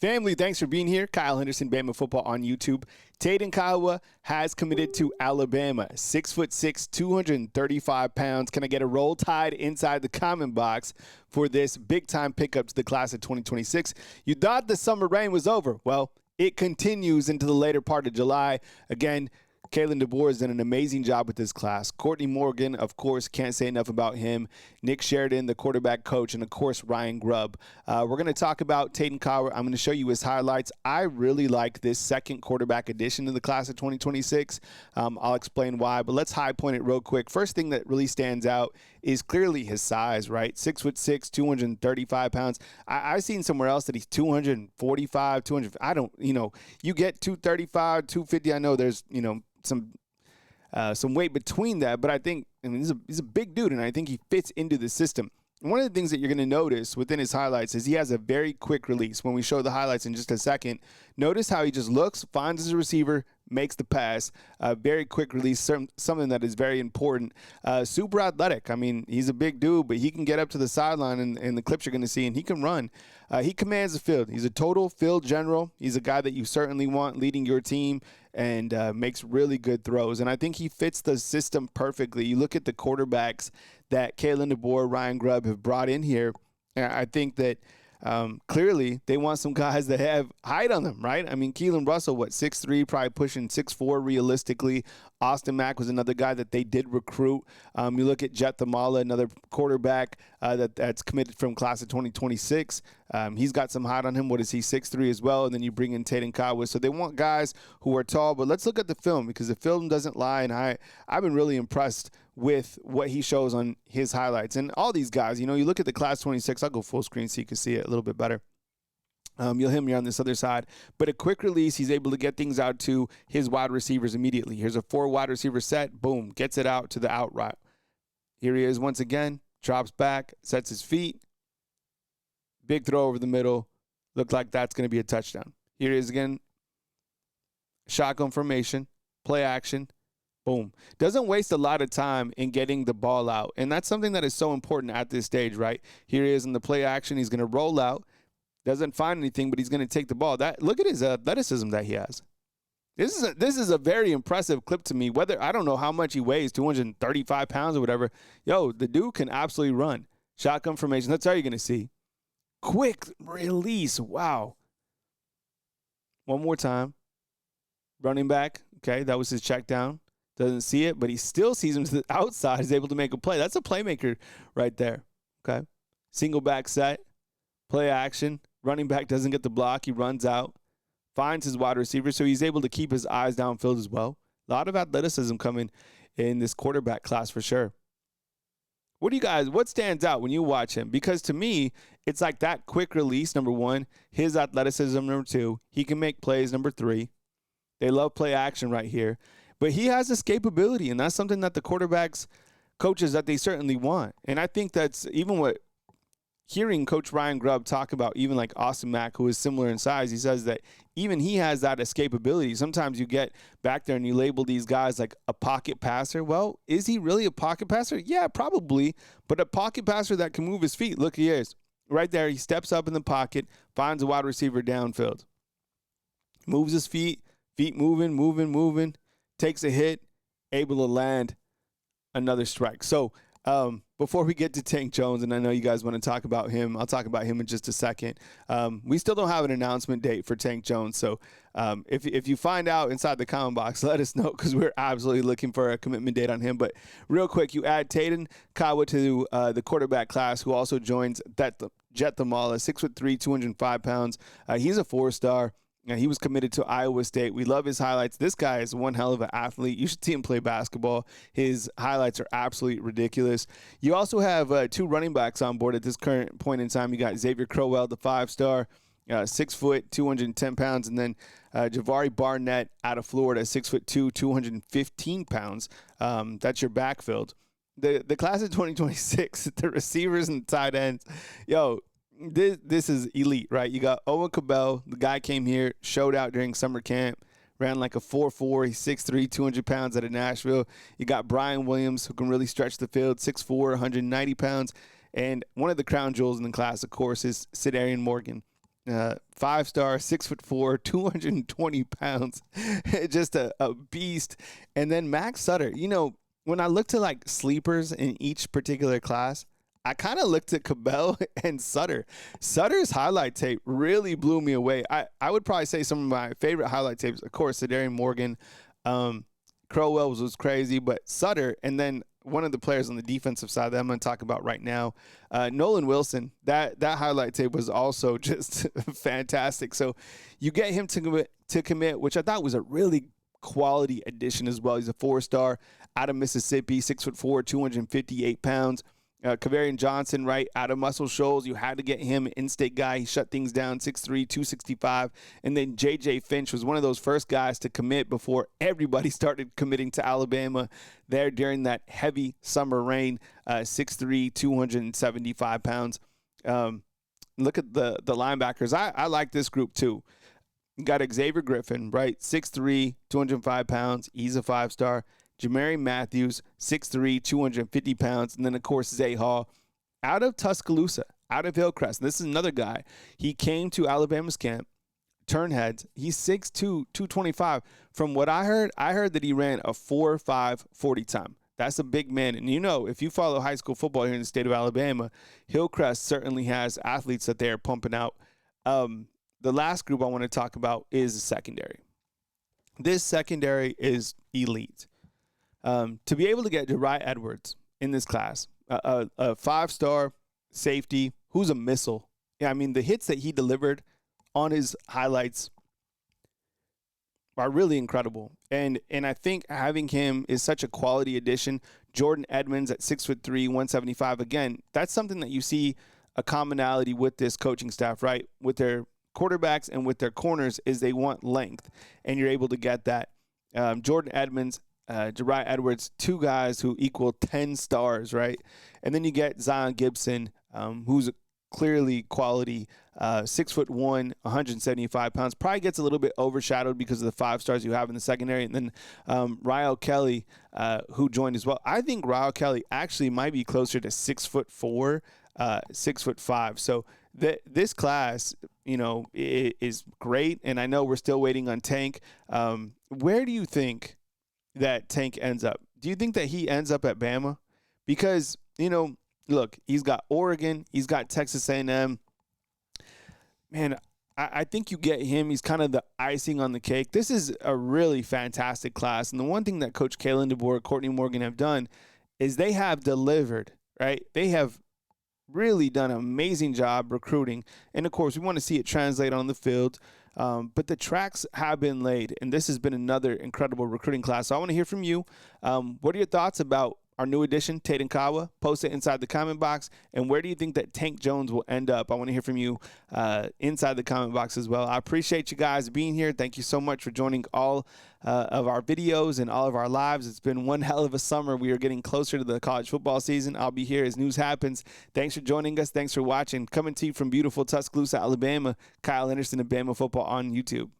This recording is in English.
Family, thanks for being here. Kyle Henderson, Bama football on YouTube. Tayden Kaawa has committed to Alabama. 6'6", 235 pounds. Can I get a roll tide inside the comment box for this big-time pickup to the class of 2026? You thought the summer rain was over. Well, it continues into the later part of July. Again, Kalen DeBoer has done an amazing job with this class. Courtney Morgan, of course, can't say enough about him. Nick Sheridan, the quarterback coach, and, of course, Ryan Grubb. We're going to talk about Tayden Kaawa. I'm going to show you his highlights. I really like this second quarterback addition to the class of 2026. I'll explain why, but let's high point it real quick. First thing that really stands out is clearly his size, right? 6'6", 235 pounds. I've seen somewhere else that he's 245, 200. You get 235, 250. I know there's, some weight between that, but I think he's a big dude, and I think he fits into the system. One of the things that you're going to notice within his highlights is he has a very quick release. When we show the highlights in just a second, notice how he just looks, finds his receiver, makes the pass. Very quick release, something that is very important. Super athletic. I mean, he's a big dude, but he can get up to the sideline, and the clips you're going to see, and he can run. He commands the field. He's a total field general. He's a guy that you certainly want leading your team and makes really good throws. And I think he fits the system perfectly. You look at the quarterbacks that Kalen DeBoer, Ryan Grubb have brought in here, and I think that clearly they want some guys that have height on them, right? I mean, Keelan Russell, 6'3", probably pushing 6'4" realistically. Austin Mack was another guy that they did recruit. You look at Jett Thomalla, another quarterback that's committed from class of 2026. He's got some height on him. What is he, 6'3" as well? And then you bring in Tayden Kaawa. So they want guys who are tall, but let's look at the film because the film doesn't lie, and I've been really impressed with what he shows on his highlights. And all these guys, you look at the class 26. I'll go full screen so you can see it a little bit better. You'll hear me on this other side. But a quick release, he's able to get things out to his wide receivers immediately. Here's a 4 wide receiver set. Boom, gets it out to the out route. Here he is once again. Drops back, sets his feet. Big throw over the middle. Looked like that's going to be a touchdown. Here he is again. Shotgun formation. Play action. Boom. Doesn't waste a lot of time in getting the ball out. And that's something that is so important at this stage, right? Here he is in the play action. He's going to roll out. Doesn't find anything, but he's going to take the ball. Look at his athleticism that he has. This is a very impressive clip to me. I don't know how much he weighs, 235 pounds or whatever. The dude can absolutely run. Shotgun formation. That's all you're going to see. Quick release. Wow. One more time. Running back. Okay, that was his check down. Doesn't see it, but he still sees him to the outside. He's able to make a play. That's a playmaker right there. Okay. Single back set. Play action. Running back doesn't get the block. He runs out. Finds his wide receiver, so he's able to keep his eyes downfield as well. A lot of athleticism coming in this quarterback class for sure. What stands out when you watch him? Because to me, it's like that quick release, number 1. His athleticism, number 2. He can make plays, number 3. They love play action right here. But he has escapability, and that's something that the quarterbacks, coaches, that they certainly want. And I think that's even what hearing Coach Ryan Grubb talk about, even like Austin Mack, who is similar in size, he says that even he has that escapability. Sometimes you get back there and you label these guys like a pocket passer. Well, is he really a pocket passer? Yeah, probably. But a pocket passer that can move his feet. Look, he is. Right there, he steps up in the pocket, finds a wide receiver downfield. Moves his feet moving. Takes a hit, able to land another strike. So before we get to Tank Jones, and I know you guys want to talk about him, I'll talk about him in just a second. We still don't have an announcement date for Tank Jones. So if you find out inside the comment box, let us know because we're absolutely looking for a commitment date on him. But real quick, you add Tayden Kaawa to the quarterback class, who also joins Jett Thomalla, 6'3", 205 pounds. He's a 4-star. He was committed to Iowa State. We love his highlights. This guy is one hell of an athlete. You should see him play basketball. His highlights are absolutely ridiculous. You also have 2 running backs on board at this current point in time. You got Xavier Crowell, the 5-star, 6 foot, 210 pounds, and then Javari Barnett out of Florida, 6'2", 215 pounds. That's your backfield. The class of 2026, the receivers and the tight ends, This is elite, right? You got Owen Cabell. The guy came here, showed out during summer camp, ran like a 4.4. He's 6'3", 200 pounds out of Nashville. You got Brian Williams, who can really stretch the field, 6'4", 190 pounds. And one of the crown jewels in the class, of course, is Tayden Morgan. 5-star, 6'4", 220 pounds, just a beast. And then Max Sutter. When I look to like sleepers in each particular class, I kind of looked at Cabell and Sutter. Sutter's highlight tape really blew me away. I would probably say some of my favorite highlight tapes, of course, Cedarian Morgan, Crowell was crazy, but Sutter, and then one of the players on the defensive side that I'm going to talk about right now, Nolan Wilson, that highlight tape was also just fantastic. So you get him to commit, which I thought was a really quality addition as well. He's a 4-star out of Mississippi, 6'4", 258 pounds. Kavarian Johnson, right, out of Muscle Shoals. You had to get him, in-state guy. He shut things down, 6'3", 265. And then J.J. Finch was one of those first guys to commit before everybody started committing to Alabama there during that heavy summer rain, 6'3", 275 pounds. Look at the linebackers. I like this group too. You got Xavier Griffin, right, 6'3", 205 pounds. He's a 5-star. Jamari Matthews, 6'3", 250 pounds. And then, of course, Zay Hall out of Tuscaloosa, out of Hillcrest. And this is another guy. He came to Alabama's camp, turned heads. He's 6'2", 225. From what I heard that he ran a 4.5 40 time. That's a big man. And, if you follow high school football here in the state of Alabama, Hillcrest certainly has athletes that they are pumping out. The last group I want to talk about is the secondary. This secondary is elite. To be able to get Jeriah Edwards in this class, a 5-star safety who's a missile. Yeah, I mean, the hits that he delivered on his highlights are really incredible. And I think having him is such a quality addition. Jordan Edmonds at 6'3", 175. Again, that's something that you see a commonality with this coaching staff, right? With their quarterbacks and with their corners is they want length, and you're able to get that. Jordan Edmonds, Jeriah Edwards, 2 guys who equal 10 stars, right? And then you get Zion Gibson, who's clearly quality, 6'1", 175 pounds. Probably gets a little bit overshadowed because of the 5 stars you have in the secondary. And then Ryle Kelly, who joined as well. I think Ryle Kelly actually might be closer to 6'4", 6'5". So this class, is great. And I know we're still waiting on Tank. Where do you think that Tank ends up? Do you think that he ends up at Bama? Because, look, he's got Oregon, he's got Texas A&M. Man, I think you get him. He's kind of the icing on the cake. This is a really fantastic class. And the one thing that Coach Kalen DeBoer, Courtney Morgan have done is they have delivered, right? They have really done an amazing job recruiting. And, of course, we want to see it translate on the field. But the tracks have been laid, and this has been another incredible recruiting class. So I want to hear from you. What are your thoughts about our new addition, Tayden Kaawa? Post it inside the comment box. And where do you think that Tank Jones will end up? I want to hear from you inside the comment box as well. I appreciate you guys being here. Thank you so much for joining all of our videos and all of our lives. It's been one hell of a summer. We are getting closer to the college football season. I'll be here as news happens. Thanks for joining us. Thanks for watching. Coming to you from beautiful Tuscaloosa, Alabama, Kyle Henderson of Bama Football on YouTube.